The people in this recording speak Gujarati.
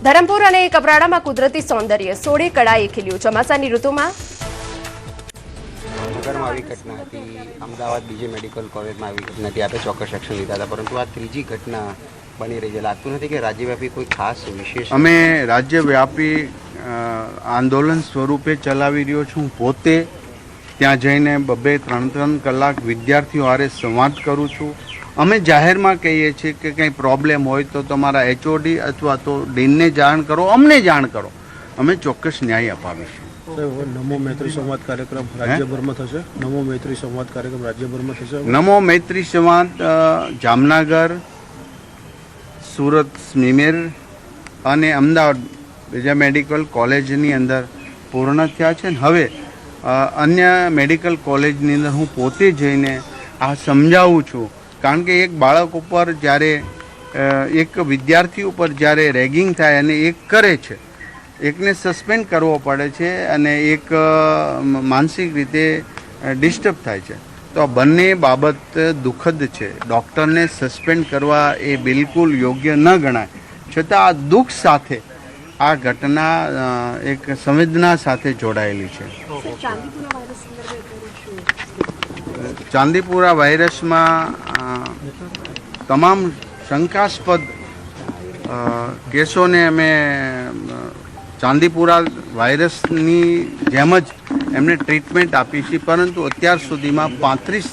ધરમપુર અને કપરાડામાં કુદરતી સૌંદર્ય સોળે કળાએ ખીલ્યું. ચોમાસાની ઋતુમાં નગરમાં આવી ઘટના હતી, અમદાવાદ બીજે મેડિકલ કોલેજમાં આવી ઘટના હતી. આપણે ચોક્કસ એક્શન લીધા હતા, પરંતુ આ ત્રીજી ઘટના બની રહી છે. લાગતું નથી કે રાજ્યવ્યાપી કોઈ ખાસ વિશેષ અમે રાજ્યવ્યાપી આંદોલન સ્વરૂપે ચલાવી રહ્યો છું. પોતે ત્યાં જઈને 2-3 કલાક વિદ્યાર્થીઓ હારે સંવાદ કરું છું. અમે જાહેરમાં કહીએ છીએ કે કંઈ પ્રોબ્લેમ હોય તો તમારા એચઓડી અથવા તો ડીનને જાણ કરો, અમને જાણ કરો, અમે ચોક્કસ ન્યાય અપાવીશું. નમો મૈત્રી સંવાદ કાર્યક્રમ રાજ્યભરમાં થશે. નમો મૈત્રી સંવાદ કાર્યક્રમ રાજ્યભરમાં થશે. નમો મૈત્રી સંવાદ જામનગર, સુરત, સ્મીમેર અને અમદાવાદ બીજા મેડિકલ કોલેજની અંદર પૂર્ણ થયા છે. હવે અન્ય મેડિકલ કોલેજની અંદર હું પોતે જઈને આ સમજાવું છું, કારણ કે એક બાળક ઉપર જ્યારે એક વિદ્યાર્થી ઉપર જ્યારે રેગિંગ થાય અને એક કરે છે, એકને સસ્પેન્ડ કરવો પડે છે અને એક માનસિક રીતે ડિસ્ટર્બ થાય છે, તો આ બંને બાબત દુઃખદ છે. ડૉક્ટરને સસ્પેન્ડ કરવા એ બિલકુલ યોગ્ય ન ગણાય. છતાં આ દુઃખ સાથે આ ઘટના એક સંવેદના સાથે જોડાયેલી છે. ચાંદીપુરા વાયરસમાં તમામ શંકાસ્પદ કેસોને અમે ચાંદીપુરા વાયરસની જેમ જ એમને ટ્રીટમેન્ટ આપી છે, પરંતુ અત્યાર સુધીમાં 35